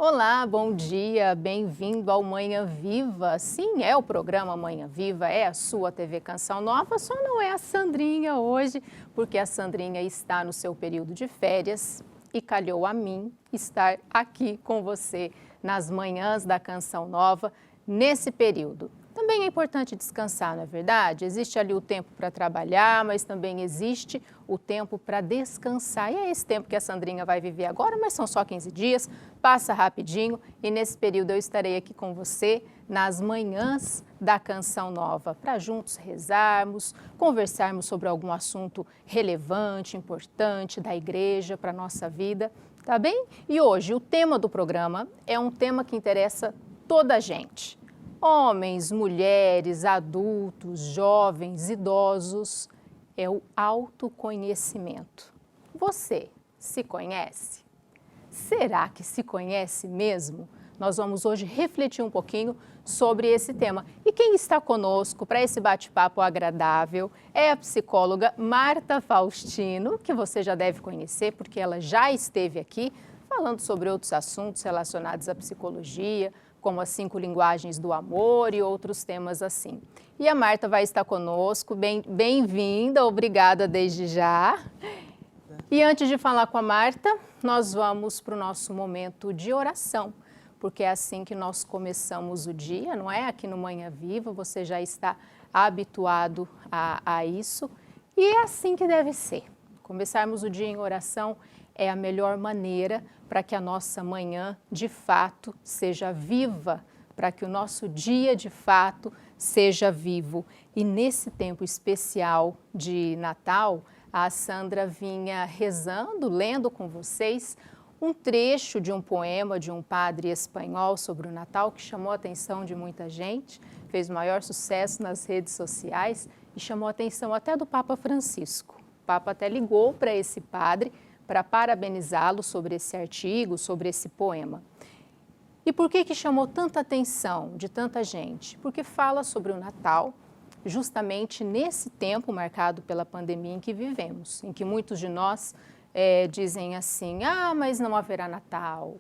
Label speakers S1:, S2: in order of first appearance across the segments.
S1: Olá, bom dia, bem-vindo ao Manhã Viva. Sim, é o programa Manhã Viva, é a sua TV Canção Nova, só não é a Sandrinha hoje, porque a Sandrinha está no seu período de férias e calhou a mim estar aqui com você nas manhãs da Canção Nova nesse período. Também é importante descansar, não é verdade? Existe ali o tempo para trabalhar, mas também existe o tempo para descansar. E é esse tempo que a Sandrinha vai viver agora, mas são só 15 dias, passa rapidinho e nesse período eu estarei aqui com você nas manhãs da Canção Nova, para juntos rezarmos, conversarmos sobre algum assunto relevante, importante da igreja para a nossa vida, tá bem? E hoje o tema do programa é um tema que interessa toda a gente. Homens, mulheres, adultos, jovens, idosos, é o autoconhecimento. Você se conhece? Será que se conhece mesmo? Nós vamos hoje refletir um pouquinho sobre esse tema. E quem está conosco para esse bate-papo agradável é a psicóloga Marta Faustino, que você já deve conhecer porque ela já esteve aqui falando sobre outros assuntos relacionados à psicologia, como as 5 linguagens do amor e outros temas assim. E a Marta vai estar conosco, bem-vinda, obrigada desde já. E antes de falar com a Marta, nós vamos para o nosso momento de oração, porque é assim que nós começamos o dia, não é? Aqui no Manhã Viva, você já está habituado a isso, e é assim que deve ser. Começarmos o dia em oração é a melhor maneira para que a nossa manhã, de fato, seja viva, para que o nosso dia, de fato, seja vivo. E nesse tempo especial de Natal, a Sandra vinha rezando, lendo com vocês um trecho de um poema de um padre espanhol sobre o Natal que chamou a atenção de muita gente, fez o maior sucesso nas redes sociais e chamou a atenção até do Papa Francisco. O Papa até ligou para esse padre para parabenizá-lo sobre esse artigo, sobre esse poema. E por que chamou tanta atenção de tanta gente? Porque fala sobre o Natal, justamente nesse tempo marcado pela pandemia em que vivemos, em que muitos de nós dizem assim, mas não haverá Natal,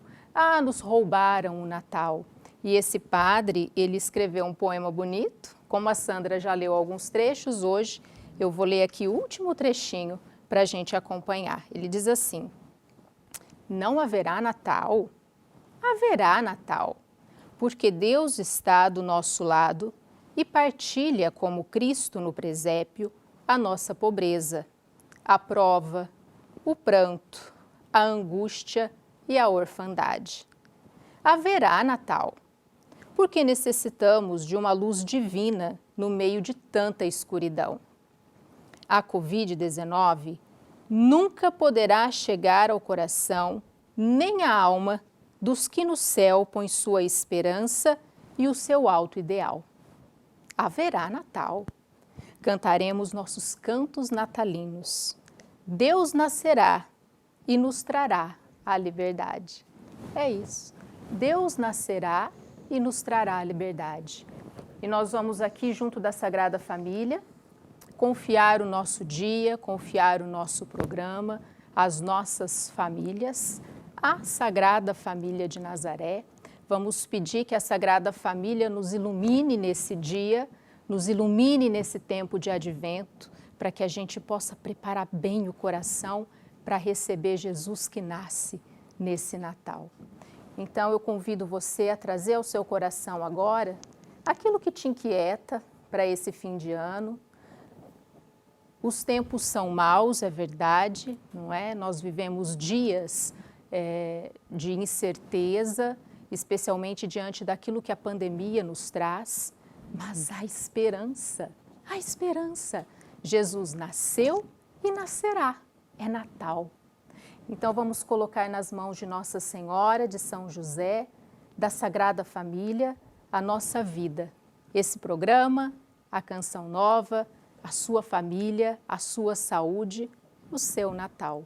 S1: nos roubaram o Natal. E esse padre, ele escreveu um poema bonito, como a Sandra já leu alguns trechos, hoje eu vou ler aqui o último trechinho para a gente acompanhar. Ele diz assim: não haverá Natal? Haverá Natal, porque Deus está do nosso lado e partilha como Cristo no presépio a nossa pobreza, a prova, o pranto, a angústia e a orfandade. Haverá Natal, porque necessitamos de uma luz divina no meio de tanta escuridão. A Covid-19 nunca poderá chegar ao coração nem à alma dos que no céu põem sua esperança e o seu alto ideal. Haverá Natal. Cantaremos nossos cantos natalinos. Deus nascerá e nos trará a liberdade. É isso. Deus nascerá e nos trará a liberdade. E nós vamos aqui junto da Sagrada Família confiar o nosso dia, confiar o nosso programa, as nossas famílias, à Sagrada Família de Nazaré. Vamos pedir que a Sagrada Família nos ilumine nesse dia, nos ilumine nesse tempo de advento, para que a gente possa preparar bem o coração para receber Jesus que nasce nesse Natal. Então eu convido você a trazer ao seu coração agora aquilo que te inquieta para esse fim de ano. Os tempos são maus, é verdade, não é? Nós vivemos dias de incerteza, especialmente diante daquilo que a pandemia nos traz, mas há esperança, há esperança. Jesus nasceu e nascerá, é Natal. Então vamos colocar nas mãos de Nossa Senhora, de São José, da Sagrada Família, a nossa vida. Esse programa, a Canção Nova, a sua família, a sua saúde, o seu Natal.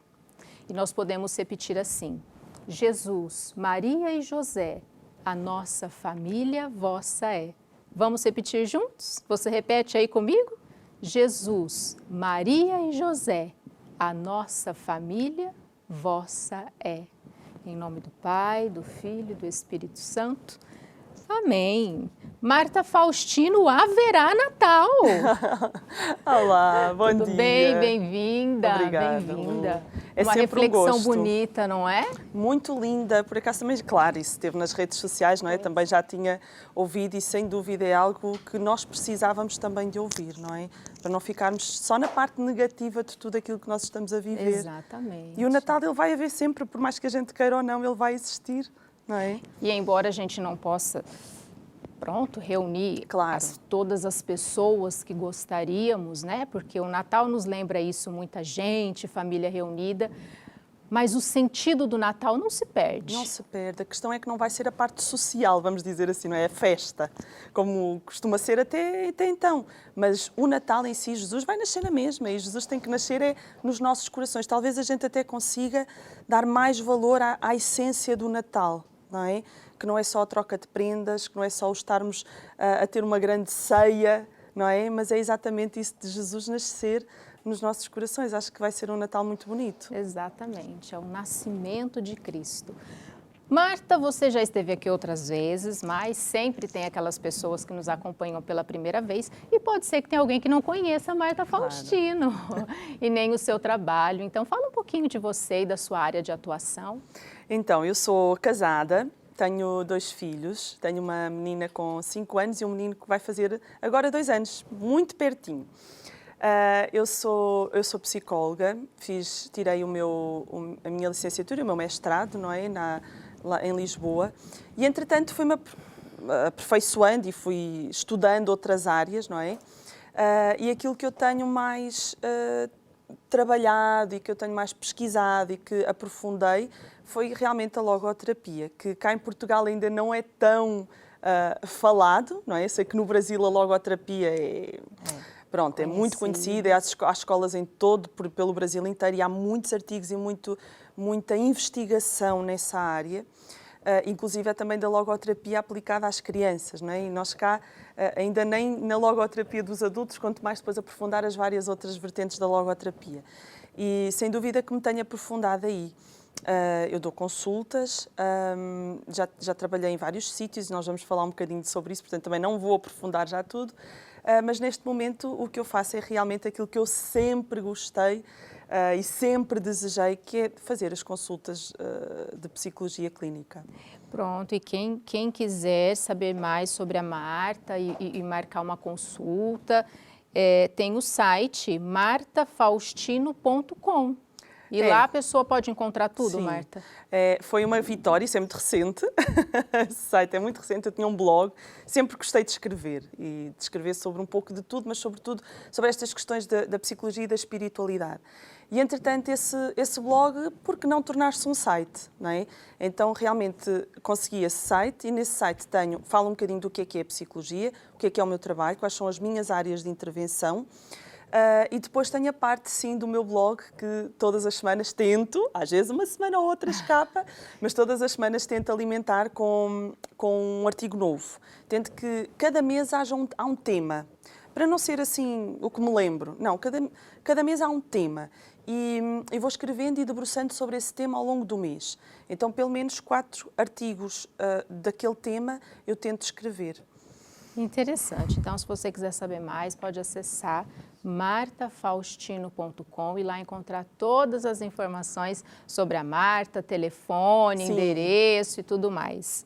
S1: E nós podemos repetir assim: Jesus, Maria e José, a nossa família vossa é. Vamos repetir juntos? Você repete aí comigo? Jesus, Maria e José, a nossa família vossa é. Em nome do Pai, do Filho e do Espírito Santo. Amém. Marta Faustino, haverá Natal.
S2: Olá, bom dia.
S1: Tudo bem? Bem-vinda.
S2: Obrigada,
S1: Bem-vinda.
S2: É
S1: Uma
S2: sempre
S1: reflexão
S2: gosto.
S1: bonita, não é?
S2: Muito linda, por acaso também, claro, isso esteve nas redes sociais, não é? Também já tinha ouvido e sem dúvida é algo que nós precisávamos também de ouvir, não é? Para não ficarmos só na parte negativa de tudo aquilo que nós estamos a viver.
S1: Exatamente.
S2: E o Natal ele vai haver sempre, por mais que a gente queira ou não, ele vai existir, não é?
S1: E embora a gente não possa, reunir
S2: Claro.
S1: todas as pessoas que gostaríamos, né? Porque o Natal nos lembra isso, muita gente, família reunida. Mas o sentido do Natal não se perde.
S2: Não se perde. A questão é que não vai ser a parte social, vamos dizer assim, não é? A festa, como costuma ser até então. Mas o Natal em si, Jesus vai nascer na mesma e Jesus tem que nascer nos nossos corações. Talvez a gente até consiga dar mais valor à essência do Natal, não é? Que não é só a troca de prendas, que não é só o estarmos a ter uma grande ceia, não é? Mas é exatamente isso de Jesus nascer nos nossos corações. Acho que vai ser um Natal muito bonito.
S1: Exatamente, é o nascimento de Cristo. Marta, você já esteve aqui outras vezes, mas sempre tem aquelas pessoas que nos acompanham pela primeira vez e pode ser que tenha alguém que não conheça a Marta Faustino e nem o seu trabalho. Então, fala um pouquinho de você e da sua área de atuação.
S2: Então, eu sou casada, tenho 2 filhos, tenho uma menina com 5 anos e um menino que vai fazer agora 2 anos, muito pertinho. Eu sou psicóloga, tirei a minha licenciatura, o meu mestrado, não é, lá em Lisboa, e entretanto fui-me aperfeiçoando e fui estudando outras áreas, não é? E aquilo que eu tenho mais trabalhado e que eu tenho mais pesquisado e que aprofundei foi realmente a logoterapia, que cá em Portugal ainda não é tão falado, não é? Eu sei que no Brasil a logoterapia é muito conhecida, há escolas pelo Brasil inteiro e há muitos artigos e muita investigação nessa área, inclusive é também da logoterapia aplicada às crianças, não é? E nós cá, ainda nem na logoterapia dos adultos, quanto mais depois aprofundar as várias outras vertentes da logoterapia. E sem dúvida que me tenho aprofundado aí. Eu dou consultas, já trabalhei em vários sítios e nós vamos falar um bocadinho sobre isso, portanto também não vou aprofundar já tudo, mas neste momento o que eu faço é realmente aquilo que eu sempre gostei e sempre desejei, que é fazer as consultas de psicologia clínica.
S1: Pronto, e quem quiser saber mais sobre a Marta e marcar uma consulta, tem o site martafaustino.com. E lá a pessoa pode encontrar tudo,
S2: sim.
S1: Marta?
S2: Foi uma vitória, isso é muito recente. Esse site é muito recente, eu tinha um blog, sempre gostei de escrever e de escrever sobre um pouco de tudo, mas sobretudo sobre estas questões da psicologia e da espiritualidade. E entretanto esse blog, por que não tornar-se um site, não é? Então realmente consegui esse site e nesse site falo um bocadinho do que é a psicologia, o que é o meu trabalho, quais são as minhas áreas de intervenção. E depois tenho a parte, sim, do meu blog, que todas as semanas tento, às vezes uma semana ou outra escapa, mas todas as semanas tento alimentar com um artigo novo. Tento que cada mês há um tema, para não ser assim o que me lembro. Não, cada mês há um tema. E vou escrevendo e debruçando sobre esse tema ao longo do mês. Então, pelo menos 4 artigos daquele tema eu tento escrever.
S1: Interessante. Então, se você quiser saber mais, pode acessar martafaustino.com e lá encontrar todas as informações sobre a Marta, telefone, endereço e tudo mais.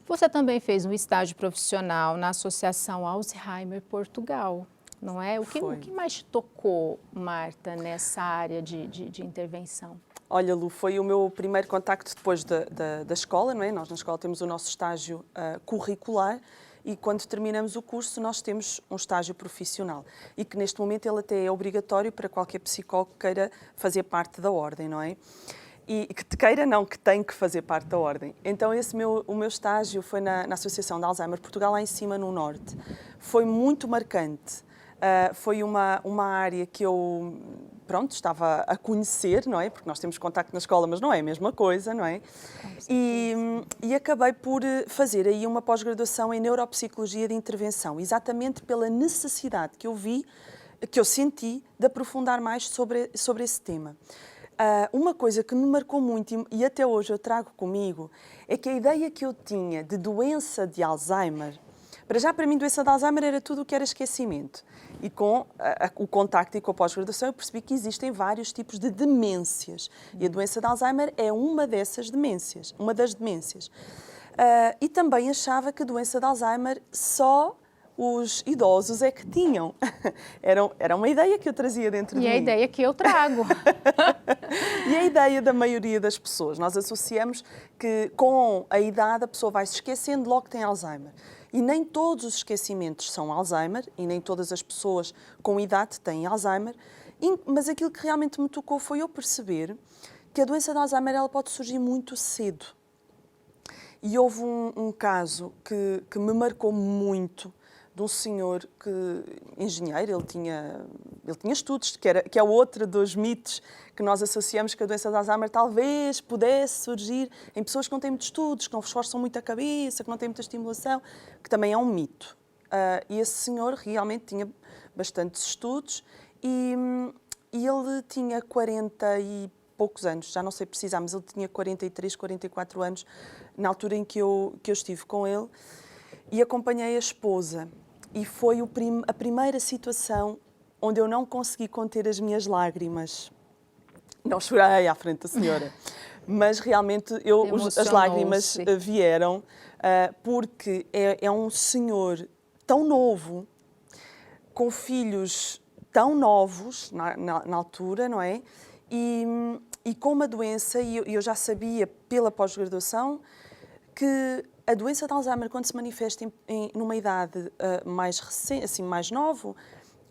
S1: Você também fez um estágio profissional na Associação Alzheimer Portugal, não é? O que mais te tocou, Marta, nessa área de intervenção?
S2: Olha, Lu, foi o meu primeiro contacto depois da escola, não é? Nós na escola temos o nosso estágio curricular e quando terminamos o curso nós temos um estágio profissional e que neste momento ele até é obrigatório para qualquer psicólogo que queira fazer parte da ordem, não é? E que te queira não, que tem que fazer parte da ordem. Então o meu estágio foi na Associação de Alzheimer Portugal, lá em cima no Norte. Foi muito marcante. Foi uma área que eu estava a conhecer, não é? Porque nós temos contacto na escola, mas não é a mesma coisa, não é? E acabei por fazer aí uma pós-graduação em neuropsicologia de intervenção, exatamente pela necessidade que eu senti de aprofundar mais sobre esse tema. Uma coisa que me marcou muito e até hoje eu trago comigo é que a ideia que eu tinha de doença de Alzheimer, para mim, doença de Alzheimer era tudo o que era esquecimento. E com o contacto e com a pós-graduação eu percebi que existem vários tipos de demências. E a doença de Alzheimer é uma dessas demências, uma das demências. E também achava que a doença de Alzheimer só os idosos é que tinham. Era uma ideia que eu trazia dentro de mim.
S1: E a ideia que eu trago.
S2: E a ideia da maioria das pessoas. Nós associamos que com a idade a pessoa vai se esquecendo logo que tem Alzheimer. E nem todos os esquecimentos são Alzheimer e nem todas as pessoas com idade têm Alzheimer. Mas aquilo que realmente me tocou foi eu perceber que a doença de Alzheimer ela pode surgir muito cedo. E houve um caso que me marcou muito, de um senhor engenheiro, ele tinha estudos, que é outro dos mitos que nós associamos que a doença de Alzheimer talvez pudesse surgir em pessoas que não têm muitos estudos, que não esforçam muito a cabeça, que não têm muita estimulação, que também é um mito. E esse senhor realmente tinha bastantes estudos e ele tinha 40 e poucos anos, já não sei precisar, mas ele tinha 43, 44 anos na altura em que eu estive com ele e acompanhei a esposa. E foi a primeira situação onde eu não consegui conter as minhas lágrimas. Não chorei à frente da senhora, mas realmente as lágrimas vieram porque é um senhor tão novo, com filhos tão novos na altura, não é? E com uma doença, e eu já sabia pela pós-graduação que a doença de Alzheimer, quando se manifesta numa idade mais recente, assim, mais nova,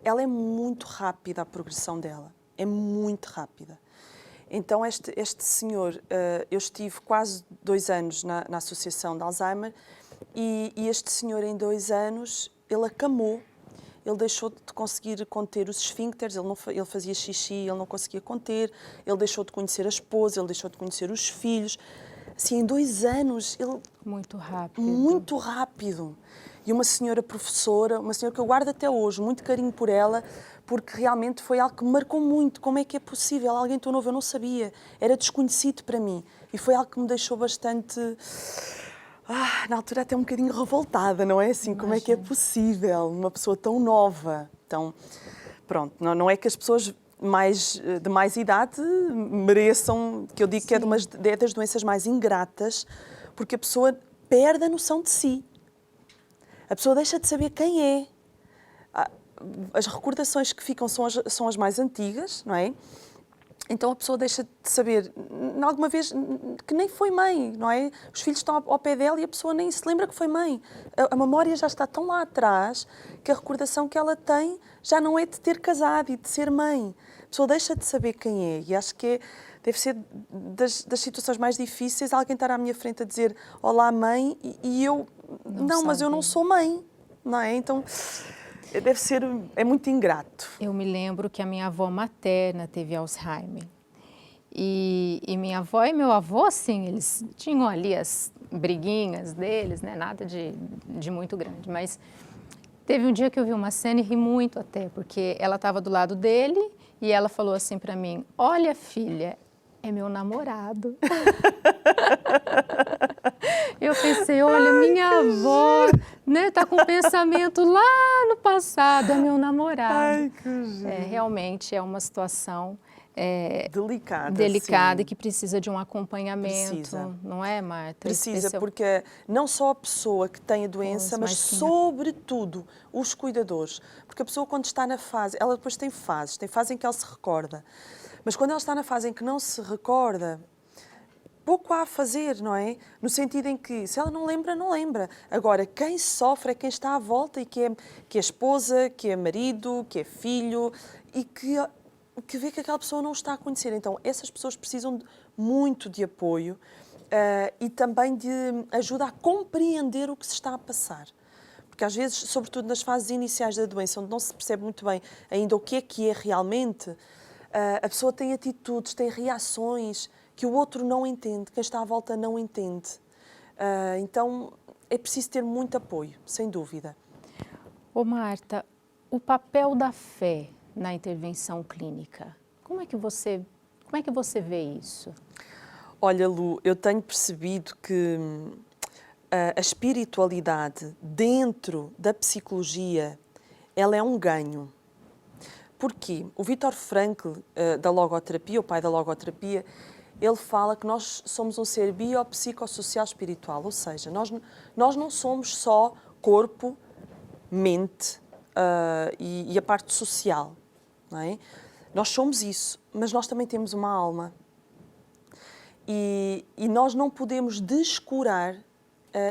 S2: ela é muito rápida, a progressão dela. É muito rápida. Então, este senhor, eu estive quase 2 anos na Associação de Alzheimer e este senhor, em 2 anos, ele acamou. Ele deixou de conseguir conter os esfíncteres, ele fazia xixi, ele não conseguia conter, ele deixou de conhecer a esposa, ele deixou de conhecer os filhos. Assim, em 2 anos, ele...
S1: Muito rápido.
S2: Muito rápido. E uma senhora professora, uma senhora que eu guardo até hoje, muito carinho por ela, porque realmente foi algo que me marcou muito. Como é que é possível? Alguém tão novo, eu não sabia. Era desconhecido para mim. E foi algo que me deixou bastante... na altura até um bocadinho revoltada, não é assim? Imagina. Como é que é possível uma pessoa tão nova? Então, pronto, não é que as pessoas de mais idade mereçam, que eu digo que é das doenças mais ingratas, porque a pessoa perde a noção de si. A pessoa deixa de saber quem é. As recordações que ficam são as mais antigas, não é? Então a pessoa deixa de saber, alguma vez, que nem foi mãe, não é? Os filhos estão ao pé dela e a pessoa nem se lembra que foi mãe. A memória já está tão lá atrás que a recordação que ela tem já não é de ter casado e de ser mãe. A pessoa deixa de saber quem é e acho que deve ser das situações mais difíceis alguém estar à minha frente a dizer olá mãe e eu, não, mas eu não sou mãe, não é? Então... é muito ingrato.
S1: Eu me lembro que a minha avó materna teve Alzheimer. E minha avó e meu avô, assim, eles tinham ali as briguinhas deles, né? Nada de muito grande. Mas teve um dia que eu vi uma cena e ri muito até, porque ela estava do lado dele e ela falou assim para mim, olha filha, é meu namorado. Eu pensei, olha, minha avó, né, tá com um pensamento lá no passado, é meu namorado.
S2: Ai, que
S1: realmente é uma situação
S2: delicada
S1: e que precisa de um acompanhamento, não é, Marta?
S2: Precisa, porque não só a pessoa que tem a doença, mas sobretudo os cuidadores. Porque a pessoa quando está na fase, ela depois tem fase em que ela se recorda. Mas quando ela está na fase em que não se recorda, pouco há a fazer, não é? No sentido em que, se ela não lembra, não lembra. Agora, quem sofre é quem está à volta e que é esposa, que é marido, que é filho e que vê que aquela pessoa não está a conhecer. Então, essas pessoas precisam muito de apoio e também de ajuda a compreender o que se está a passar. Porque às vezes, sobretudo nas fases iniciais da doença, onde não se percebe muito bem ainda o que é realmente, a pessoa tem atitudes, tem reações que o outro não entende, quem está à volta não entende. Então, é preciso ter muito apoio, sem dúvida.
S1: Ô Marta, o papel da fé na intervenção clínica, como é que você Como é que você vê isso?
S2: Olha, Lu, eu tenho percebido que a espiritualidade dentro da psicologia, ela é um ganho. Porquê? O Viktor Frankl, da logoterapia, o pai da logoterapia, ele fala que nós somos um ser biopsicossocial espiritual, ou seja, nós não somos só corpo, mente e a parte social, não é? Nós somos isso, mas nós também temos uma alma. E nós não podemos descurar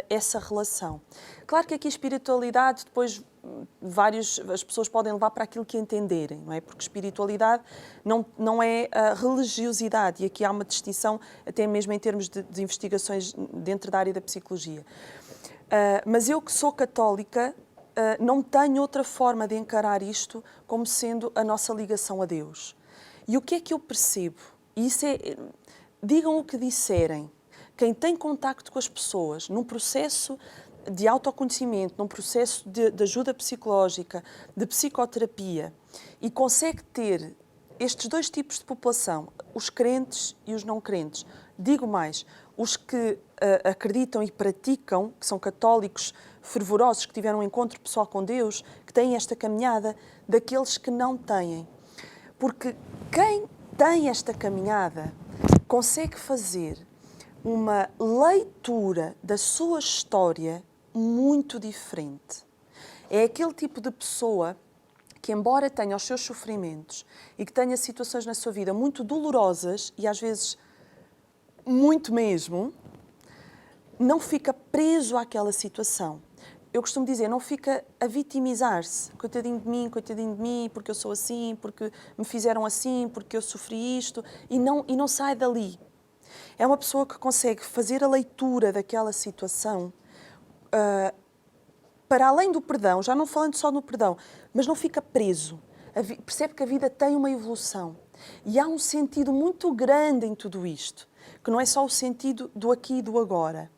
S2: essa relação. Claro que aqui a espiritualidade, depois as pessoas podem levar para aquilo que entenderem, não é? Porque espiritualidade não é religiosidade, e aqui há uma distinção, até mesmo em termos de investigações dentro da área da psicologia. Mas eu que sou católica, não tenho outra forma de encarar isto como sendo a nossa ligação a Deus. E o que é que eu percebo? E isso é, digam o que disserem, quem tem contacto com as pessoas num processo de autoconhecimento, num processo de ajuda psicológica, de psicoterapia, e consegue ter estes dois tipos de população, os crentes e os não crentes, digo mais, os que acreditam e praticam, que são católicos fervorosos, que tiveram um encontro pessoal com Deus, que têm esta caminhada, daqueles que não têm. Porque quem tem esta caminhada consegue fazer uma leitura da sua história muito diferente. É aquele tipo de pessoa que, embora tenha os seus sofrimentos e que tenha situações na sua vida muito dolorosas e às vezes muito mesmo, não fica preso àquela situação. Eu costumo dizer, não fica a vitimizar-se. Coitadinho de mim, porque eu sou assim, porque me fizeram assim, porque eu sofri isto, e não sai dali. É uma pessoa que consegue fazer a leitura daquela situação para além do perdão, já não falando só no perdão, mas não fica preso. Percebe que a vida tem uma evolução. E há um sentido muito grande em tudo isto, que não é só o sentido do aqui e do agora.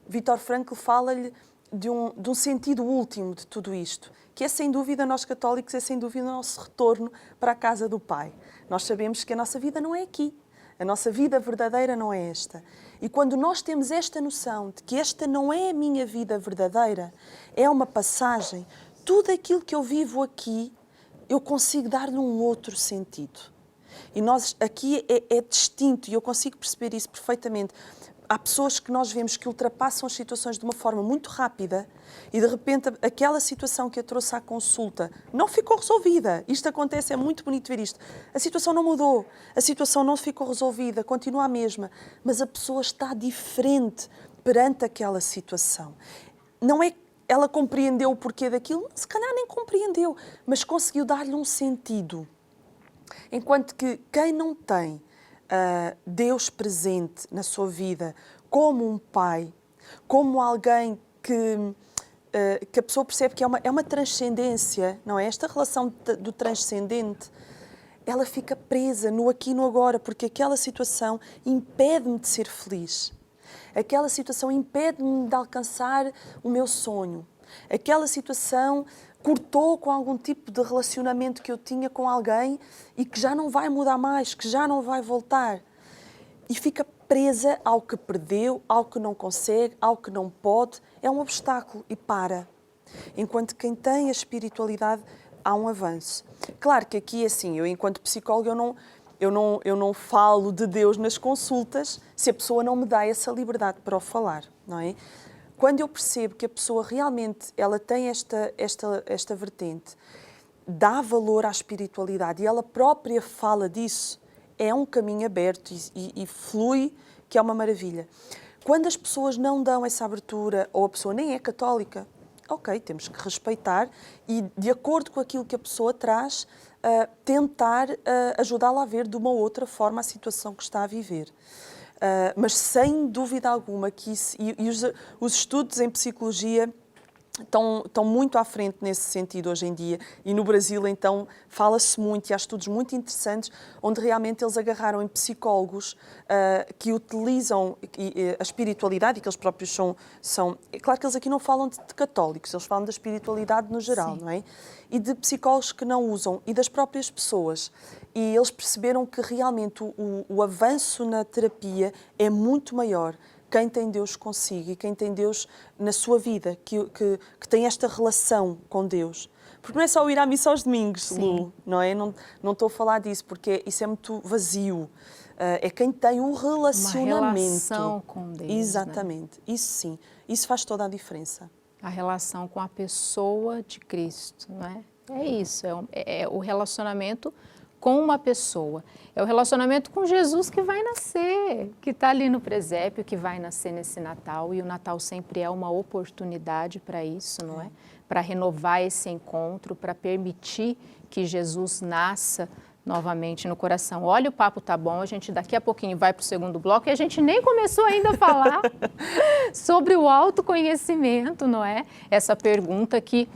S2: Viktor Frankl fala-lhe de um sentido último de tudo isto, que é sem dúvida, nós católicos, é sem dúvida o nosso retorno para a casa do Pai. Nós sabemos que a nossa vida não é aqui. A nossa vida verdadeira não é esta. E quando nós temos esta noção de que esta não é a minha vida verdadeira, é uma passagem, tudo aquilo que eu vivo aqui, eu consigo dar-lhe um outro sentido. E nós aqui é distinto, e eu consigo perceber isso perfeitamente. Há pessoas que nós vemos que ultrapassam as situações de uma forma muito rápida e, de repente, aquela situação que a trouxe à consulta não ficou resolvida. Isto acontece, é muito bonito ver isto. A situação não mudou, a situação não ficou resolvida, continua a mesma, mas a pessoa está diferente perante aquela situação. Não é que ela compreendeu o porquê daquilo, se calhar nem compreendeu, mas conseguiu dar-lhe um sentido. Enquanto que quem não tem Deus presente na sua vida como um pai, como alguém que a pessoa percebe que é uma transcendência, não é? Esta relação do transcendente, ela fica presa no aqui e no agora, porque aquela situação impede-me de ser feliz. Aquela situação impede-me de alcançar o meu sonho. Aquela situação cortou com algum tipo de relacionamento que eu tinha com alguém e que já não vai mudar mais, que já não vai voltar. E fica presa ao que perdeu, ao que não consegue, ao que não pode. É um obstáculo e para. Enquanto quem tem a espiritualidade, há um avanço. Claro que aqui, assim, eu enquanto psicóloga, eu não falo de Deus nas consultas se a pessoa não me dá essa liberdade para o falar, não é? Quando eu percebo que a pessoa realmente ela tem esta vertente, dá valor à espiritualidade e ela própria fala disso, é um caminho aberto e flui, que é uma maravilha. Quando as pessoas não dão essa abertura, ou a pessoa nem é católica, ok, temos que respeitar e, de acordo com aquilo que a pessoa traz, tentar ajudá-la a ver de uma outra forma a situação que está a viver. Mas sem dúvida alguma que isso, e os estudos em psicologia estão muito à frente nesse sentido hoje em dia, e no Brasil então fala-se muito, e há estudos muito interessantes onde realmente eles agarraram em psicólogos que utilizam a espiritualidade, e que eles próprios são... É claro que eles aqui não falam de católicos, eles falam da espiritualidade no geral,
S1: Sim.
S2: não é? E de psicólogos que não usam, e das próprias pessoas. E eles perceberam que realmente o avanço na terapia é muito maior quem tem Deus consigo e quem tem Deus na sua vida, que tem esta relação com Deus. Porque não é só ir à missa aos domingos,
S1: Sim.
S2: Lu, não é? Não estou a falar disso, porque isso é muito vazio. É quem tem um relacionamento.
S1: Uma relação com Deus.
S2: Exatamente.
S1: Né?
S2: Isso sim. Isso faz toda a diferença.
S1: A relação com a pessoa de Cristo, não é? É isso, é o relacionamento com uma pessoa. É o relacionamento com Jesus que vai nascer, que está ali no presépio, que vai nascer nesse Natal. E o Natal sempre é uma oportunidade para isso, não é? Para renovar esse encontro, para permitir que Jesus nasça novamente no coração. Olha, o papo tá bom, a gente daqui a pouquinho vai para o segundo bloco e a gente nem começou ainda a falar sobre o autoconhecimento, não é? Essa pergunta que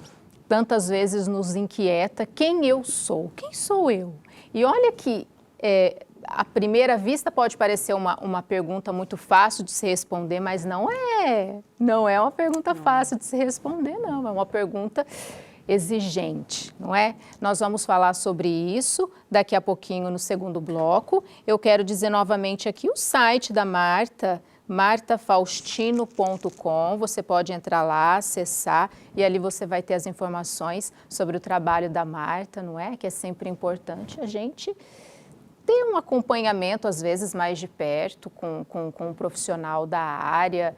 S1: tantas vezes nos inquieta: quem eu sou? Quem sou eu? E olha que à primeira vista pode parecer uma pergunta muito fácil de se responder, mas não é. Não é uma pergunta fácil de se responder, não. É uma pergunta exigente, não é? Nós vamos falar sobre isso daqui a pouquinho no segundo bloco. Eu quero dizer novamente aqui o site da Marta, martafaustino.com. Você pode entrar lá, acessar, e ali você vai ter as informações sobre o trabalho da Marta, não é? Que é sempre importante a gente ter um acompanhamento, às vezes, mais de perto com um profissional da área.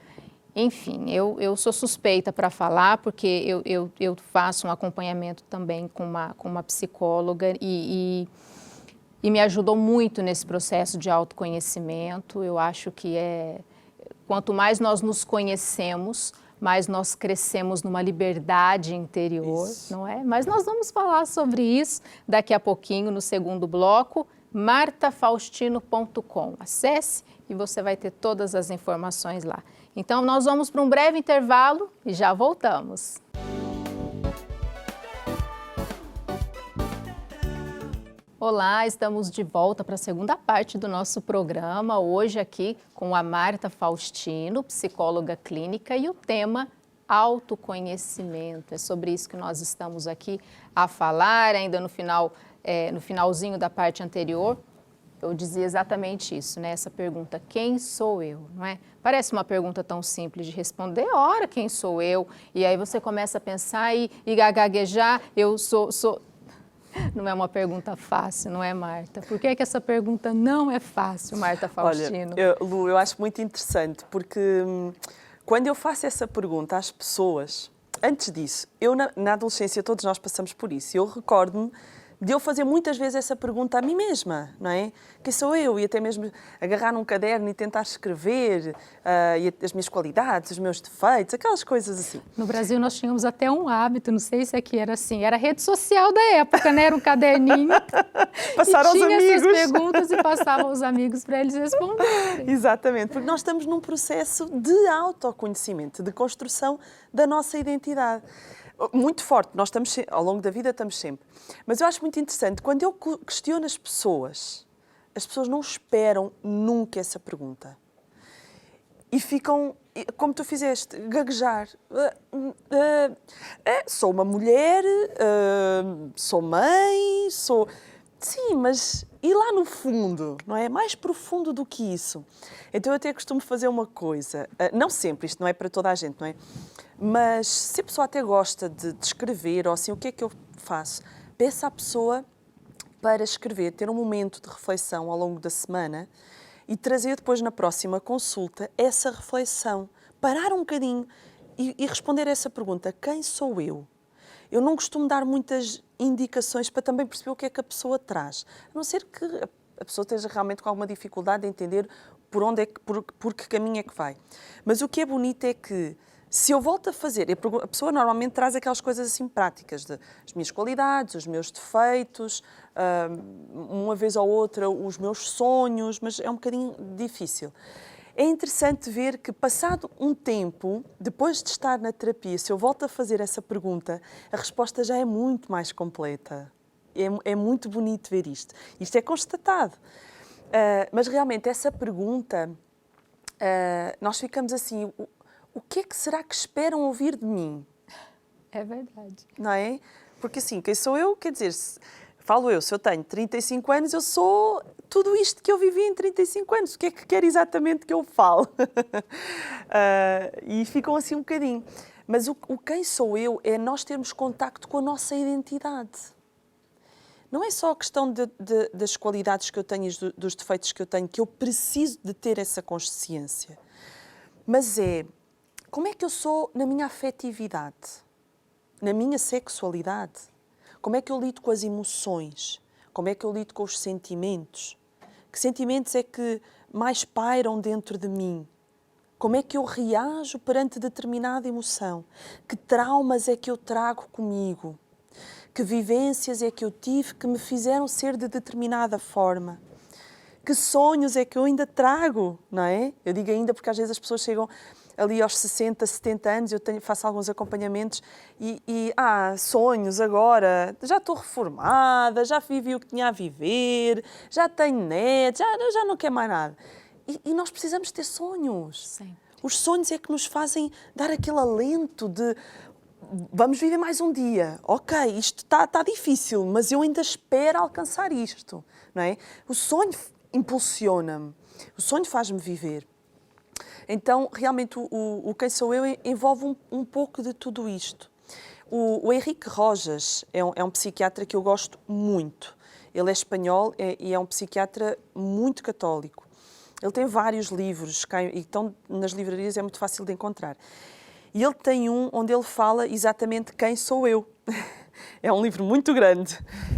S1: Enfim, eu sou suspeita para falar, porque eu faço um acompanhamento também com uma psicóloga e me ajudou muito nesse processo de autoconhecimento. Eu acho que quanto mais nós nos conhecemos, mais nós crescemos numa liberdade interior, não é? Mas nós vamos falar sobre isso daqui a pouquinho no segundo bloco. martafaustino.com. Acesse e você vai ter todas as informações lá. Então, nós vamos para um breve intervalo e já voltamos. Olá, estamos de volta para a segunda parte do nosso programa, hoje aqui com a Marta Faustino, psicóloga clínica, e o tema autoconhecimento. É sobre isso que nós estamos aqui a falar. Ainda no finalzinho da parte anterior, eu dizia exatamente isso, né? Essa pergunta, quem sou eu, não é? Parece uma pergunta tão simples de responder, ora, quem sou eu? E aí você começa a pensar e gaguejar, eu sou... Não é uma pergunta fácil, não é, Marta? Por que essa pergunta não é fácil, Marta Faustino?
S2: Olha, Lu, eu acho muito interessante, porque quando eu faço essa pergunta às pessoas, antes disso, eu na adolescência, todos nós passamos por isso, eu recordo-me de eu fazer muitas vezes essa pergunta a mim mesma, não é? Quem sou eu? E até mesmo agarrar num caderno e tentar escrever as minhas qualidades, os meus defeitos, aquelas coisas assim.
S1: No Brasil nós tínhamos até um hábito, não sei se aqui era assim, era a rede social da época, né? Era um caderninho.
S2: Passar aos amigos.
S1: Tinha essas perguntas e passavam aos amigos para eles responderem.
S2: Exatamente, porque nós estamos num processo de autoconhecimento, de construção da nossa identidade. Muito forte, nós estamos ao longo da vida estamos sempre. Mas eu acho muito interessante, quando eu questiono as pessoas não esperam nunca essa pergunta. E ficam, como tu fizeste, gaguejar. Sou uma mulher, sou mãe, sou... Sim, mas e lá no fundo, não é? Mais profundo do que isso. Então eu até costumo fazer uma coisa, não sempre, isto não é para toda a gente, não é? Mas se a pessoa até gosta de escrever ou assim, o que é que eu faço? Peço à pessoa para escrever, ter um momento de reflexão ao longo da semana e trazer depois na próxima consulta essa reflexão, parar um bocadinho e responder essa pergunta, quem sou eu? Eu não costumo dar muitas indicações para também perceber o que é que a pessoa traz, a não ser que a pessoa esteja realmente com alguma dificuldade de entender por que caminho é que vai. Mas o que é bonito é que, se eu volto a fazer, a pessoa normalmente traz aquelas coisas assim práticas, as minhas qualidades, os meus defeitos, uma vez ou outra os meus sonhos, mas é um bocadinho difícil. é interessante ver que, passado um tempo, depois de estar na terapia, se eu volto a fazer essa pergunta, a resposta já é muito mais completa. É muito bonito ver isto. Isto é constatado. Mas realmente essa pergunta, nós ficamos assim, o que é que será que esperam ouvir de mim?
S1: É verdade.
S2: Não é? Porque assim, quem sou eu? Quer dizer, falo eu, se eu tenho 35 anos, eu sou tudo isto que eu vivi em 35 anos. O que é que quer exatamente que eu fale? E ficam assim um bocadinho. Mas o quem sou eu é nós termos contacto com a nossa identidade. Não é só a questão das qualidades que eu tenho e dos defeitos que eu tenho, que eu preciso de ter essa consciência. Mas é como é que eu sou na minha afetividade, na minha sexualidade. Como é que eu lido com as emoções? Como é que eu lido com os sentimentos? Que sentimentos é que mais pairam dentro de mim? Como é que eu reajo perante determinada emoção? Que traumas é que eu trago comigo? Que vivências é que eu tive que me fizeram ser de determinada forma? Que sonhos é que eu ainda trago, não é? Eu digo ainda porque às vezes as pessoas chegam ali aos 60, 70 anos, eu faço alguns acompanhamentos sonhos agora, já estou reformada, já vivi o que tinha a viver, já tenho netos, já não quero mais nada. E nós precisamos ter sonhos.
S1: Sempre.
S2: Os sonhos é que nos fazem dar aquele alento de vamos viver mais um dia. Ok, isto está difícil, mas eu ainda espero alcançar isto, não é? O sonho impulsiona-me, o sonho faz-me viver. Então, realmente, o Quem Sou Eu envolve um pouco de tudo isto. O Henrique Rojas é um psiquiatra que eu gosto muito. Ele é espanhol e é um psiquiatra muito católico. Ele tem vários livros e estão nas livrarias, é muito fácil de encontrar. E ele tem um onde ele fala exatamente quem sou eu. É um livro muito grande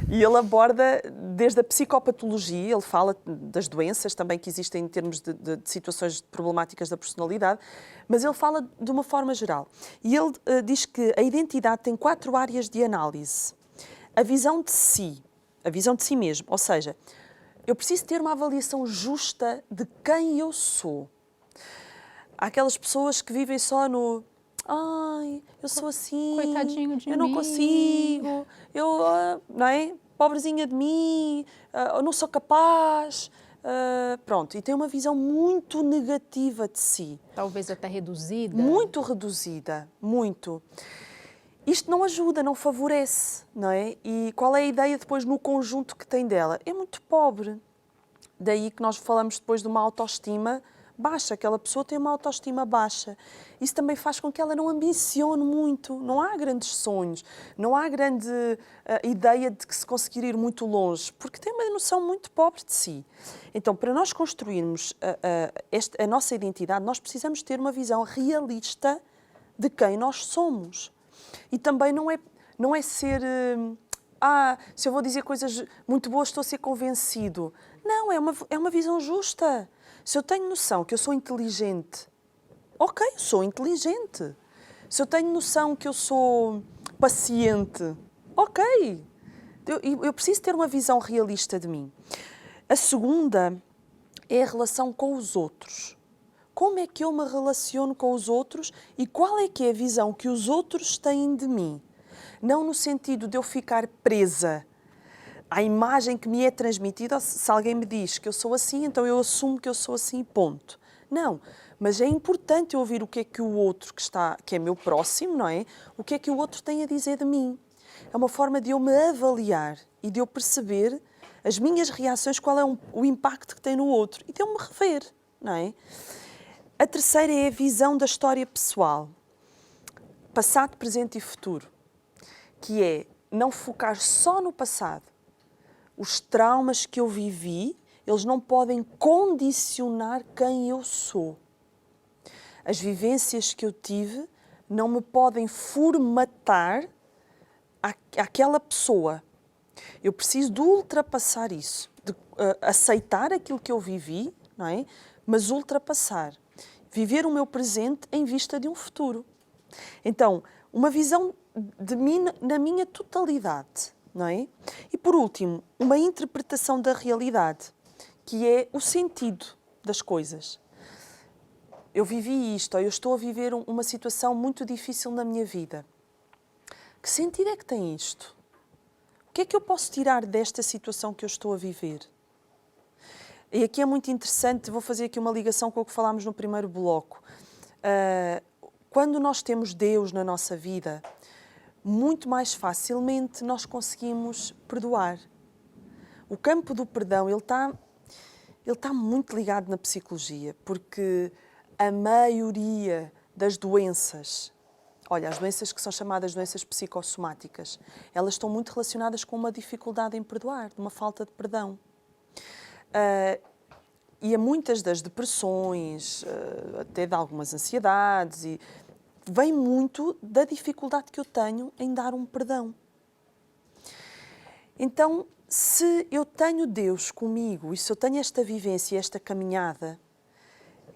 S2: e ele aborda desde a psicopatologia, ele fala das doenças também que existem em termos de situações problemáticas da personalidade, mas ele fala de uma forma geral. E ele diz que a identidade tem 4 áreas de análise. A visão de si mesmo, ou seja, eu preciso ter uma avaliação justa de quem eu sou. Há aquelas pessoas que vivem só no ai, eu sou assim,
S1: coitadinho de
S2: eu não
S1: mim.
S2: consigo, eu, não é? Pobrezinha de mim, eu não sou capaz. Pronto, e tem uma visão muito negativa de si.
S1: Talvez até reduzida.
S2: Muito reduzida, muito. Isto não ajuda, não favorece, não é? E qual é a ideia depois no conjunto que tem dela? É muito pobre. Daí que nós falamos depois de uma autoestima baixa, aquela pessoa tem uma autoestima baixa. Isso também faz com que ela não ambicione muito, não há grandes sonhos, não há grande ideia de que se conseguir ir muito longe, porque tem uma noção muito pobre de si. Então, para nós construirmos a nossa identidade, nós precisamos ter uma visão realista de quem nós somos. E também não é ser... se eu vou dizer coisas muito boas, estou a ser convencido. Não, é uma visão justa. Se eu tenho noção que eu sou inteligente, ok, eu sou inteligente. Se eu tenho noção que eu sou paciente, ok. Eu preciso ter uma visão realista de mim. A segunda é a relação com os outros. Como é que eu me relaciono com os outros e qual é que é a visão que os outros têm de mim? Não no sentido de eu ficar presa à imagem que me é transmitida. Se alguém me diz que eu sou assim, então eu assumo que eu sou assim, ponto. Não, mas é importante eu ouvir o que é que o outro que é meu próximo, não é? O que é que o outro tem a dizer de mim. É uma forma de eu me avaliar e de eu perceber as minhas reações, qual é o impacto que tem no outro e de eu me rever, não é? A terceira é a visão da história pessoal, passado, presente e futuro, que é não focar só no passado. Os traumas que eu vivi, eles não podem condicionar quem eu sou. As vivências que eu tive não me podem formatar aquela pessoa. Eu preciso de ultrapassar isso, de aceitar aquilo que eu vivi, não é? Mas ultrapassar. Viver o meu presente em vista de um futuro. Então, uma visão de mim na minha totalidade, não é? E, por último, uma interpretação da realidade, que é o sentido das coisas. eu vivi isto, ou eu estou a viver uma situação muito difícil na minha vida. Que sentido é que tem isto? O que é que eu posso tirar desta situação que eu estou a viver? E aqui é muito interessante, vou fazer aqui uma ligação com o que falámos no primeiro bloco. Quando nós temos Deus na nossa vida, muito mais facilmente nós conseguimos perdoar. O campo do perdão, ele está muito ligado na psicologia, porque a maioria das doenças, olha, as doenças que são chamadas doenças psicossomáticas, elas estão muito relacionadas com uma dificuldade em perdoar, uma falta de perdão. E a muitas das depressões, até de algumas ansiedades, vem muito da dificuldade que eu tenho em dar um perdão. Então, se eu tenho Deus comigo e se eu tenho esta vivência, esta caminhada,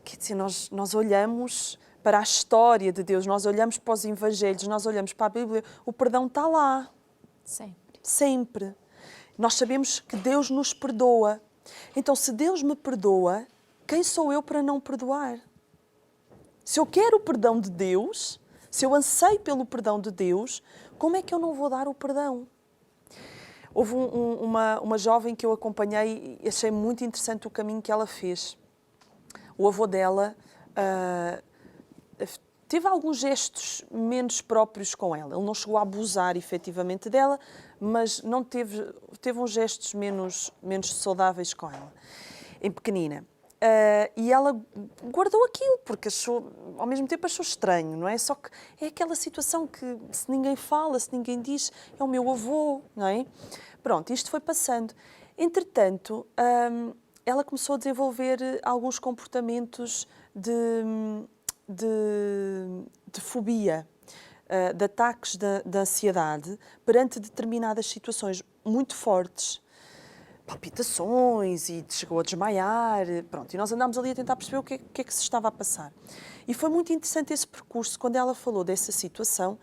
S2: quer dizer, nós olhamos para a história de Deus, nós olhamos para os Evangelhos, nós olhamos para a Bíblia, o perdão está lá.
S1: Sempre.
S2: Sempre. Nós sabemos que Deus nos perdoa. Então, se Deus me perdoa, quem sou eu para não perdoar? Se eu quero o perdão de Deus, se eu anseio pelo perdão de Deus, como é que eu não vou dar o perdão? Houve uma jovem que eu acompanhei e achei muito interessante o caminho que ela fez. O avô dela teve alguns gestos menos próprios com ela. Ele não chegou a abusar efetivamente dela, mas não teve uns gestos menos saudáveis com ela, em pequenina. E ela guardou aquilo, porque achou, ao mesmo tempo achou estranho, não é? Só que é aquela situação que se ninguém fala, se ninguém diz, é o meu avô, não é? Pronto, isto foi passando. Entretanto, ela começou a desenvolver alguns comportamentos de fobia, de ataques de ansiedade perante determinadas situações muito fortes. Palpitações e chegou a desmaiar, pronto. E nós andámos ali a tentar perceber o que é que se estava a passar. E foi muito interessante esse percurso, quando ela falou dessa situação,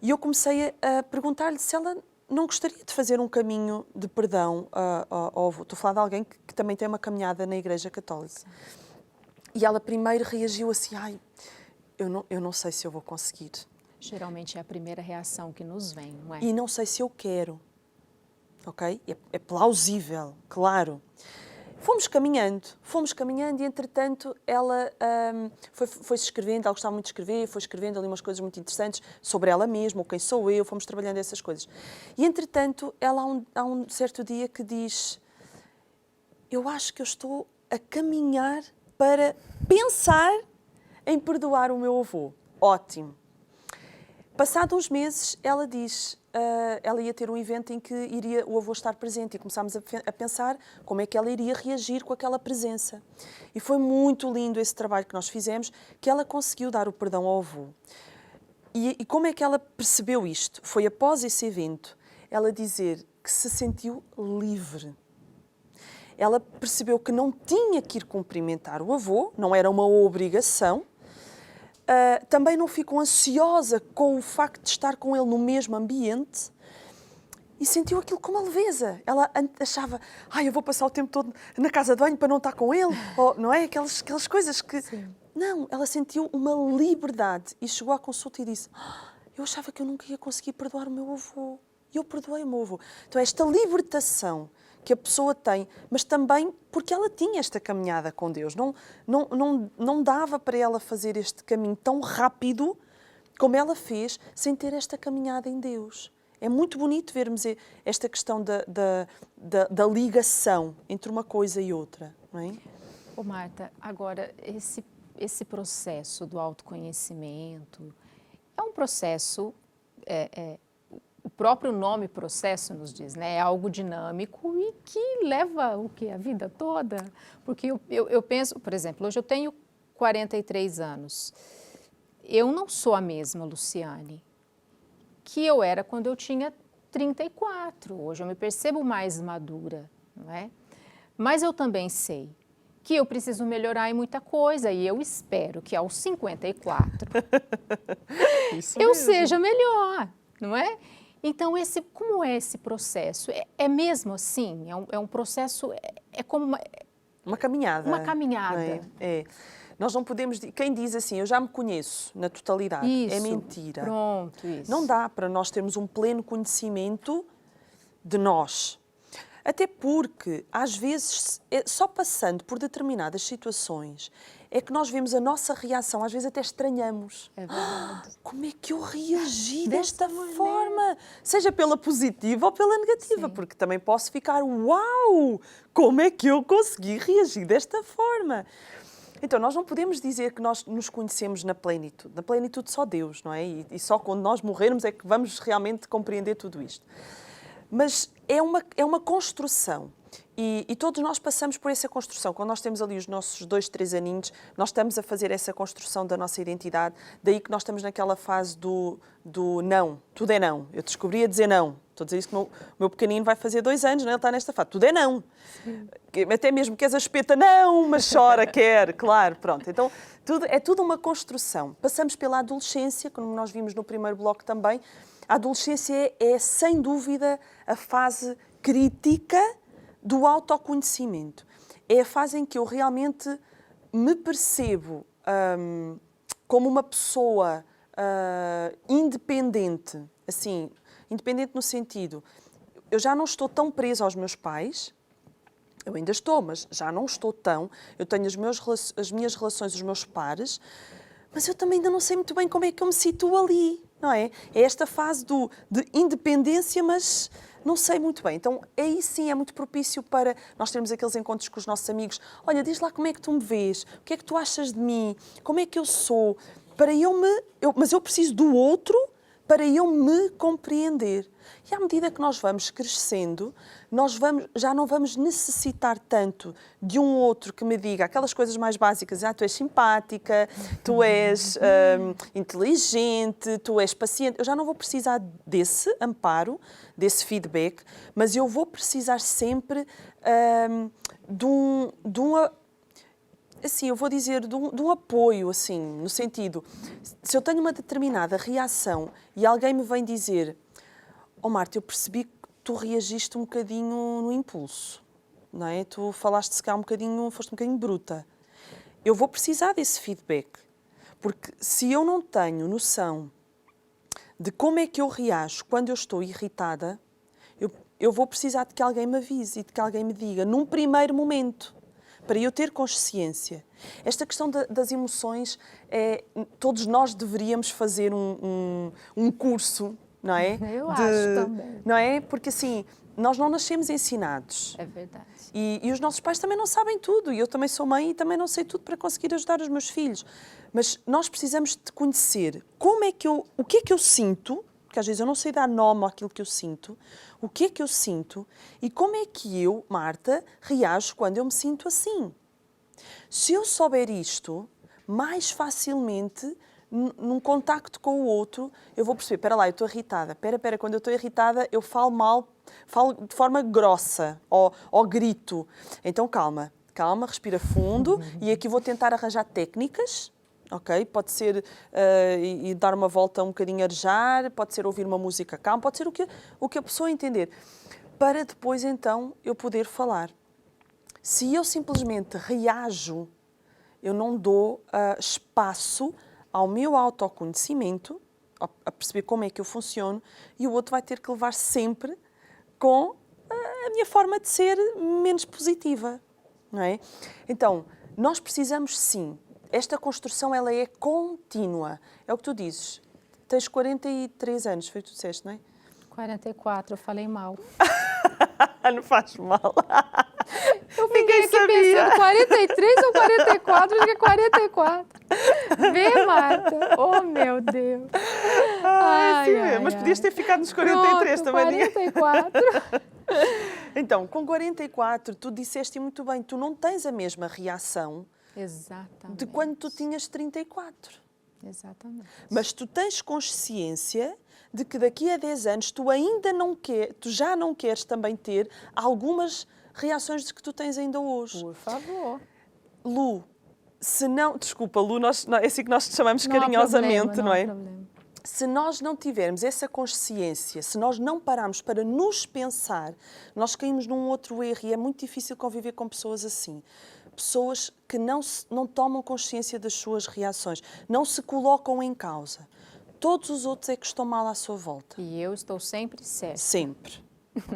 S2: e eu comecei a perguntar-lhe se ela não gostaria de fazer um caminho de perdão ao avô. Estou a falar de alguém que também tem uma caminhada na Igreja Católica. Sim. E ela primeiro reagiu assim, eu não sei se eu vou conseguir.
S1: Geralmente é a primeira reação que nos vem, não é?
S2: E não sei se eu quero. Ok? É plausível, claro. Fomos caminhando e, entretanto, ela foi-se escrevendo, ela gostava muito de escrever, foi escrevendo ali umas coisas muito interessantes sobre ela mesma, quem sou eu, fomos trabalhando essas coisas. E, entretanto, ela há um certo dia que diz, eu acho que eu estou a caminhar para pensar em perdoar o meu avô. Ótimo. Passados uns meses, ela diz, ela ia ter um evento em que iria o avô estar presente e começámos a pensar como é que ela iria reagir com aquela presença. E foi muito lindo esse trabalho que nós fizemos, que ela conseguiu dar o perdão ao avô. E como é que ela percebeu isto? Foi após esse evento, ela dizer que se sentiu livre. Ela percebeu que não tinha que ir cumprimentar o avô, não era uma obrigação. Também não ficou ansiosa com o facto de estar com ele no mesmo ambiente e sentiu aquilo com uma leveza. Ela achava, eu vou passar o tempo todo na casa de banho para não estar com ele, ou, não é? Aquelas coisas que... Sim. Não, ela sentiu uma liberdade e chegou à consulta e disse, eu achava que eu nunca ia conseguir perdoar o meu avô. E eu perdoei o meu avô. Então, esta libertação que a pessoa tem, mas também porque ela tinha esta caminhada com Deus. Não dava para ela fazer este caminho tão rápido como ela fez, sem ter esta caminhada em Deus. É muito bonito vermos esta questão da ligação entre uma coisa e outra, não é?
S1: Ô Marta, agora, esse processo do autoconhecimento é um processo... O próprio nome processo nos diz, né? É algo dinâmico e que leva o quê? A vida toda? Porque eu penso, por exemplo, hoje eu tenho 43 anos. Eu não sou a mesma Luciane que eu era quando eu tinha 34. Hoje eu me percebo mais madura, não é? Mas eu também sei que eu preciso melhorar em muita coisa e eu espero que aos 54 eu seja melhor, não é? Então, como é esse processo? É mesmo assim? É um processo, é como
S2: uma caminhada.
S1: Uma caminhada.
S2: É. Nós não podemos... Quem diz assim, eu já me conheço na totalidade,
S1: Isso.
S2: é mentira.
S1: Pronto, isso.
S2: Não dá para nós termos um pleno conhecimento de nós. Até porque, às vezes, só passando por determinadas situações, é que nós vemos a nossa reação, às vezes até estranhamos.
S1: É verdade.
S2: Como é que eu reagi desta forma? Seja pela positiva ou pela negativa,
S1: Sim.
S2: porque também posso ficar, uau, como é que eu consegui reagir desta forma? Então, nós não podemos dizer que nós nos conhecemos na plenitude. Na plenitude só Deus, não é? E só quando nós morrermos é que vamos realmente compreender tudo isto. Mas é uma construção. E todos nós passamos por essa construção. Quando nós temos ali os nossos 2, 3 aninhos, nós estamos a fazer essa construção da nossa identidade. Daí que nós estamos naquela fase do não. Tudo é não. Eu descobri a dizer não. Estou a dizer isso que o meu pequenino vai fazer 2 anos, não é? Ele está nesta fase. Tudo é não. Sim. Até mesmo queres a espeta, não, mas chora, quer. Claro, pronto. Então, é tudo uma construção. Passamos pela adolescência, como nós vimos no primeiro bloco também. A adolescência é sem dúvida, a fase crítica do autoconhecimento. É a fase em que eu realmente me percebo como uma pessoa independente. Assim, independente no sentido, eu já não estou tão presa aos meus pais, eu ainda estou, mas já não estou tão. Eu tenho as minhas relações, os meus pares, mas eu também ainda não sei muito bem como é que eu me situo ali, não é? É esta fase de independência, mas não sei muito bem. Então, aí sim é muito propício para nós termos aqueles encontros com os nossos amigos. Olha, diz lá como é que tu me vês, o que é que tu achas de mim, como é que eu sou, mas eu preciso do outro para eu me compreender. E à medida que nós vamos crescendo, já não vamos necessitar tanto de um outro que me diga aquelas coisas mais básicas. Tu és simpática, tu és inteligente, tu és paciente. Eu já não vou precisar desse amparo, desse feedback, mas eu vou precisar sempre assim, eu vou dizer, de um apoio, assim, no sentido, se eu tenho uma determinada reação e alguém me vem dizer: oh Marta, eu percebi que tu reagiste um bocadinho no impulso, não é? Tu falaste se cá foste um bocadinho bruta. Eu vou precisar desse feedback, porque se eu não tenho noção de como é que eu reajo quando eu estou irritada, eu vou precisar de que alguém me avise e de que alguém me diga, num primeiro momento, para eu ter consciência. Esta questão das emoções, todos nós deveríamos fazer um curso, não é?
S1: Eu acho também.
S2: Não é? Porque assim, nós não nascemos ensinados.
S1: É verdade.
S2: E os nossos pais também não sabem tudo. E eu também sou mãe e também não sei tudo para conseguir ajudar os meus filhos. Mas nós precisamos de conhecer o que é que eu sinto, porque às vezes eu não sei dar nome àquilo que eu sinto, o que é que eu sinto e como é que eu, Marta, reajo quando eu me sinto assim. Se eu souber isto, mais facilmente, num contacto com o outro, eu vou perceber, espera lá, eu estou irritada, espera, quando eu estou irritada eu falo mal, falo de forma grossa ou grito. Então calma, respira fundo e aqui vou tentar arranjar técnicas. Ok? Pode ser e dar uma volta um bocadinho a arejar, pode ser ouvir uma música calma, pode ser o que a pessoa entender. Para depois, então, eu poder falar. Se eu simplesmente reajo, eu não dou espaço ao meu autoconhecimento, a perceber como é que eu funciono, e o outro vai ter que levar sempre com a minha forma de ser menos positiva. Não é? Então, nós precisamos sim. Esta construção, ela é contínua. É o que tu dizes. Tens 43 anos, foi o que tu disseste, não é?
S1: 44, eu falei mal.
S2: Não faz mal.
S1: Eu fiquei aqui pensando 43 ou 44, acho que é 44. Vê, Marta. Oh, meu Deus.
S2: Mas podias ter ficado nos 43
S1: Pronto,
S2: também.
S1: 44.
S2: Então, com 44, tu disseste muito bem, tu não tens a mesma reação
S1: Exatamente.
S2: de quando tu tinhas 34.
S1: Exatamente.
S2: Mas tu tens consciência de que daqui a 10 anos tu já não queres também ter algumas reações de que tu tens ainda hoje.
S1: Por favor.
S2: Lu, se não... Desculpa, Lu, é assim que nós te chamamos carinhosamente, não é?
S1: Não há problema.
S2: Se nós não tivermos essa consciência, se nós não pararmos para nos pensar, nós caímos num outro erro e é muito difícil conviver com pessoas assim. pessoas que não tomam consciência das suas reações, não se colocam em causa. Todos os outros é que estão mal à sua volta.
S1: E eu estou sempre certa.
S2: Sempre.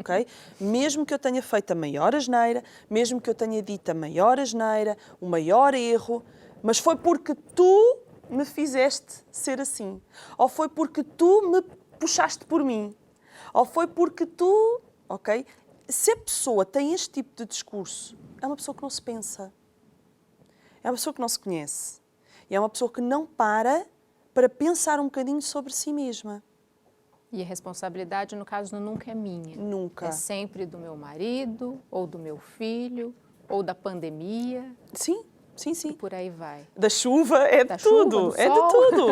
S2: Okay? Mesmo que eu tenha feito a maior asneira, mesmo que eu tenha dito a maior asneira, o maior erro, mas foi porque tu me fizeste ser assim. Ou foi porque tu me puxaste por mim. Ou foi porque tu... Ok? Se a pessoa tem este tipo de discurso, é uma pessoa que não se pensa. É uma pessoa que não se conhece. E é uma pessoa que não para pensar um bocadinho sobre si mesma.
S1: E a responsabilidade, no caso, nunca é minha.
S2: Nunca.
S1: É sempre do meu marido, ou do meu filho, ou da pandemia.
S2: Sim, sim, sim.
S1: E por aí vai.
S2: Da chuva, é
S1: Da
S2: de tudo.
S1: chuva, do
S2: É de
S1: sol.
S2: tudo.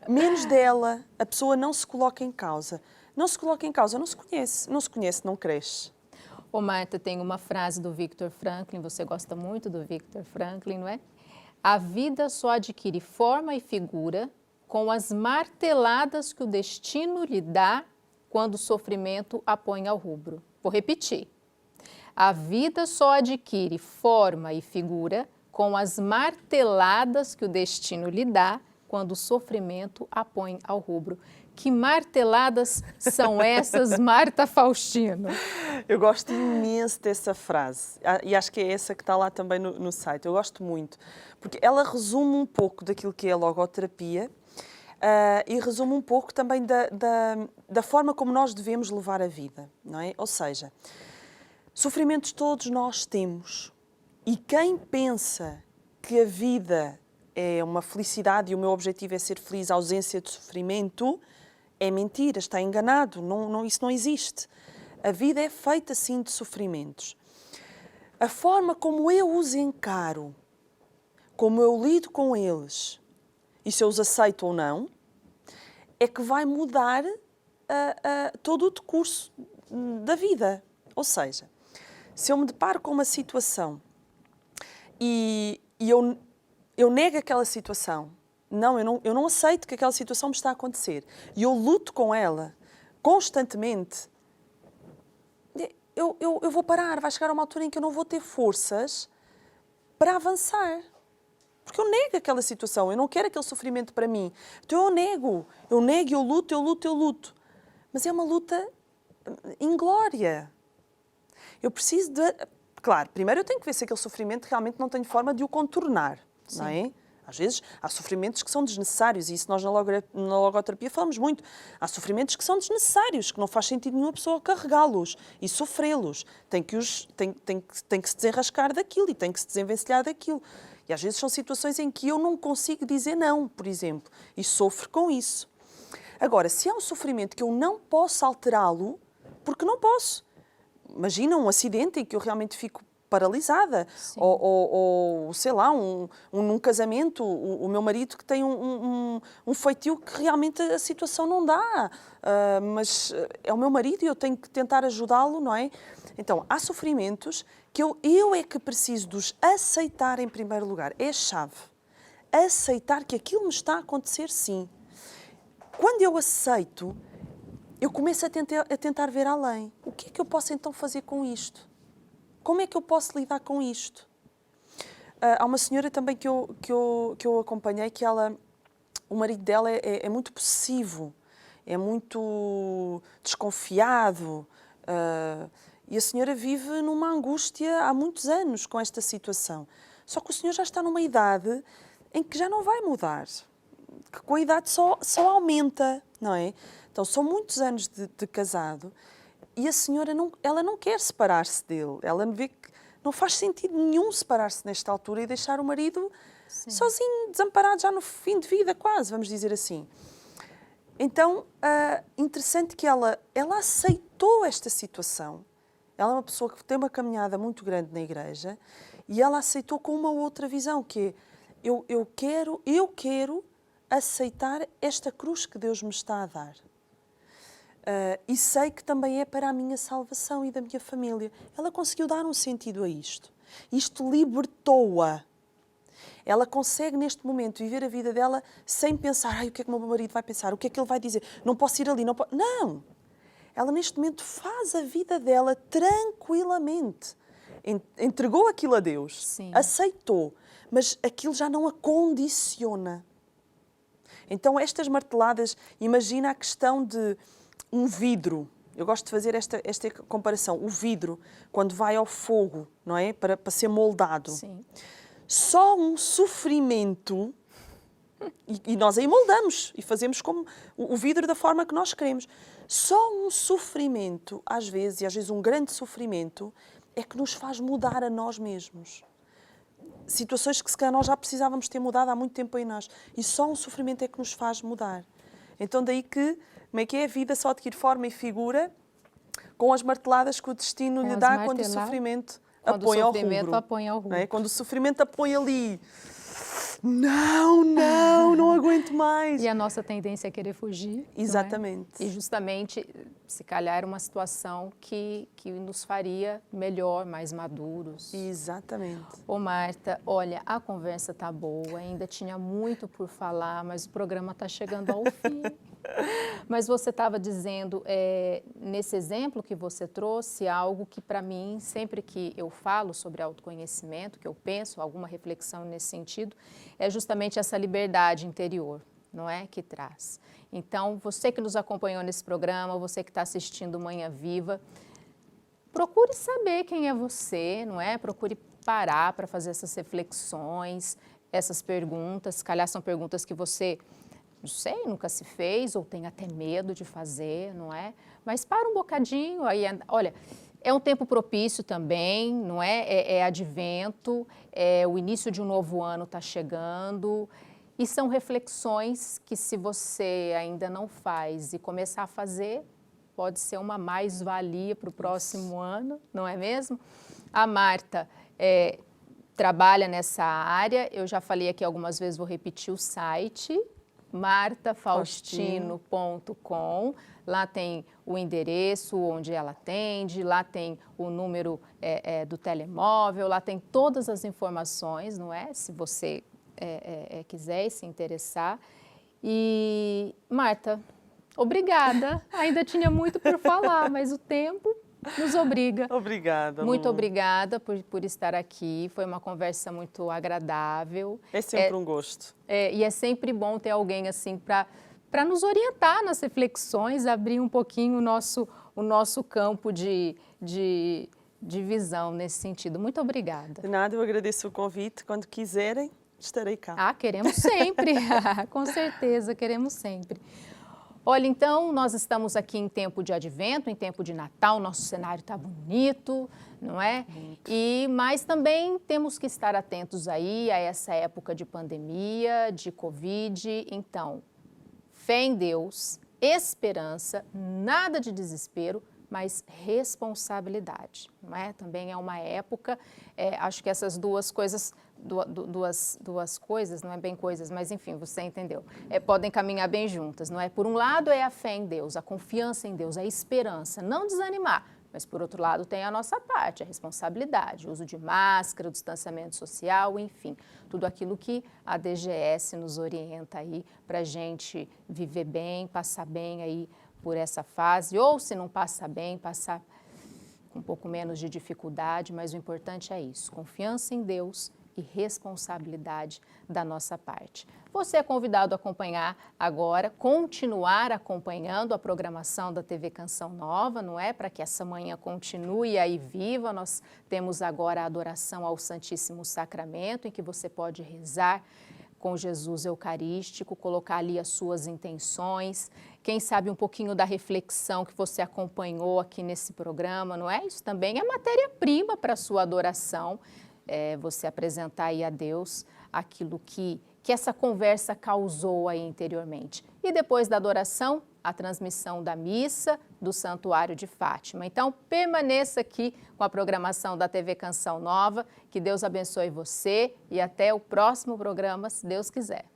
S2: Menos dela. A pessoa não se coloca em causa. Não se coloca em causa, não se conhece. Não se conhece, não cresce.
S1: Ô, Marta, tem uma frase do Viktor Franklin, você gosta muito do Viktor Franklin, não é? A vida só adquire forma e figura com as marteladas que o destino lhe dá quando o sofrimento a põe ao rubro. Vou repetir. A vida só adquire forma e figura com as marteladas que o destino lhe dá quando o sofrimento a põe ao rubro. Que marteladas são essas, Marta Faustino?
S2: Eu gosto imenso dessa frase e acho que é essa que está lá também no site. Eu gosto muito, porque ela resume um pouco daquilo que é a logoterapia e resume um pouco também da forma como nós devemos levar a vida, não é? Ou seja, sofrimentos todos nós temos e quem pensa que a vida é uma felicidade e o meu objetivo é ser feliz, a ausência de sofrimento, é mentira, está enganado, isso não existe. A vida é feita, sim, de sofrimentos. A forma como eu os encaro, como eu lido com eles, e se eu os aceito ou não, é que vai mudar todo o decurso da vida. Ou seja, se eu me deparo com uma situação e eu nego aquela situação, eu não aceito que aquela situação me está a acontecer, e eu luto com ela constantemente, eu vou parar, vai chegar a uma altura em que eu não vou ter forças para avançar. Porque eu nego aquela situação, eu não quero aquele sofrimento para mim. Então eu nego, eu luto. Mas é uma luta inglória. Eu preciso de... Claro, primeiro eu tenho que ver se aquele sofrimento realmente não tenho forma de o contornar, não é? Às vezes há sofrimentos que são desnecessários e isso nós na logoterapia falamos muito. Há sofrimentos que são desnecessários, que não faz sentido nenhuma pessoa carregá-los e sofrê-los. Tem que se desenrascar daquilo e tem que se desenvencilhar daquilo. E às vezes são situações em que eu não consigo dizer não, por exemplo, e sofro com isso. Agora, se há um sofrimento que eu não posso alterá-lo, porque não posso. Imagina um acidente em que eu realmente fico paralisada. Ou sei lá, num casamento, o meu marido que tem um feitio que realmente a situação não dá. Mas é o meu marido e eu tenho que tentar ajudá-lo, não é? Então, há sofrimentos que eu é que preciso de os aceitar em primeiro lugar. É a chave. Aceitar que aquilo me está a acontecer, sim. Quando eu aceito, eu começo a tentar ver além. O que é que eu posso então fazer com isto? Como é que eu posso lidar com isto? Há uma senhora também que eu acompanhei que o marido dela é muito possessivo, é muito desconfiado e a senhora vive numa angústia há muitos anos com esta situação. Só que o senhor já está numa idade em que já não vai mudar, que com a idade só aumenta, não é? Então são muitos anos de casado. E a senhora ela não quer separar-se dele. Ela vê que não faz sentido nenhum separar-se nesta altura e deixar o marido sozinho, desamparado, já no fim de vida quase, vamos dizer assim. Então, interessante que ela aceitou esta situação. Ela é uma pessoa que tem uma caminhada muito grande na igreja e ela aceitou com uma outra visão, que é, eu quero aceitar esta cruz que Deus me está a dar. E sei que também é para a minha salvação e da minha família. Ela conseguiu dar um sentido a isto. Isto libertou-a. Ela consegue, neste momento, viver a vida dela sem pensar o que é que o meu marido vai pensar, o que é que ele vai dizer, não posso ir ali, não posso... Não! Ela, neste momento, faz a vida dela tranquilamente. entregou aquilo a Deus,
S1: Sim.
S2: aceitou, mas aquilo já não a condiciona. Então, estas marteladas, imagina a questão de um vidro. Eu gosto de fazer esta comparação. O vidro, quando vai ao fogo, não é? Para ser moldado.
S1: Sim.
S2: Só um sofrimento, e nós aí moldamos e fazemos como o vidro da forma que nós queremos. Só um sofrimento, às vezes, e às vezes um grande sofrimento, é que nos faz mudar a nós mesmos. Situações que se calhar nós já precisávamos ter mudado há muito tempo em nós. E só um sofrimento é que nos faz mudar. Então daí que, como é que é? A vida só adquire forma e figura com as marteladas que o destino lhe dá quando o sofrimento apoia ao rubro. É? Quando o sofrimento apoia ali. Não aguento mais.
S1: E a nossa tendência é querer fugir.
S2: Exatamente.
S1: E justamente, se calhar, era uma situação que nos faria melhor, mais maduros.
S2: Exatamente.
S1: Ô Marta, olha, a conversa tá boa, ainda tinha muito por falar, mas o programa está chegando ao fim. Mas você estava dizendo, nesse exemplo que você trouxe, algo que para mim, sempre que eu falo sobre autoconhecimento, que eu penso, alguma reflexão nesse sentido, é justamente essa liberdade interior, não é? Que traz. Então, você que nos acompanhou nesse programa, você que está assistindo Manhã Viva, procure saber quem é você, não é? Procure parar para fazer essas reflexões, essas perguntas, se calhar são perguntas que você... não sei, nunca se fez ou tem até medo de fazer, não é? Mas para um bocadinho, aí, olha, é um tempo propício também, não é? É advento, o início de um novo ano está chegando e são reflexões que se você ainda não faz e começar a fazer, pode ser uma mais-valia para o próximo ano, não é mesmo? A Marta trabalha nessa área, eu já falei aqui algumas vezes, vou repetir o site, martafaustino.com, lá tem o endereço onde ela atende, lá tem o número do telemóvel, lá tem todas as informações, não é? Se você quiser e se interessar. E, Marta, obrigada, ainda tinha muito por falar, mas o tempo nos obriga.
S2: Obrigada, Lu.
S1: Muito obrigada por estar aqui. Foi uma conversa muito agradável.
S2: É sempre um gosto.
S1: E é sempre bom ter alguém assim para nos orientar nas reflexões, abrir um pouquinho o nosso campo de visão nesse sentido. Muito obrigada.
S2: De nada, eu agradeço o convite. Quando quiserem, estarei cá.
S1: Ah, queremos sempre. Com certeza, queremos sempre. Olha, então, nós estamos aqui em tempo de advento, em tempo de Natal, nosso cenário está bonito, não é? Mas também temos que estar atentos aí a essa época de pandemia, de Covid. Então, fé em Deus, esperança, nada de desespero, mas responsabilidade, não é? Também é uma época, acho que essas duas coisas... Duas coisas, não é bem coisas, mas enfim, você entendeu. Podem caminhar bem juntas, não é? Por um lado é a fé em Deus, a confiança em Deus, a esperança, não desanimar. Mas por outro lado tem a nossa parte, a responsabilidade, o uso de máscara, o distanciamento social, enfim, tudo aquilo que a DGS nos orienta aí para a gente viver bem, passar bem aí por essa fase, ou se não passa bem, passar com um pouco menos de dificuldade, mas o importante é isso, confiança em Deus e responsabilidade da nossa parte. Você é convidado a acompanhar agora, continuar acompanhando a programação da TV Canção Nova, não é? Para que essa manhã continue aí viva. Nós temos agora a adoração ao Santíssimo Sacramento, em que você pode rezar com Jesus Eucarístico, colocar ali as suas intenções, quem sabe um pouquinho da reflexão que você acompanhou aqui nesse programa, não é? Isso também é matéria-prima para a sua adoração. Você apresentar aí a Deus aquilo que essa conversa causou aí interiormente. E depois da adoração, a transmissão da missa do Santuário de Fátima. Então, permaneça aqui com a programação da TV Canção Nova. Que Deus abençoe você e até o próximo programa, se Deus quiser.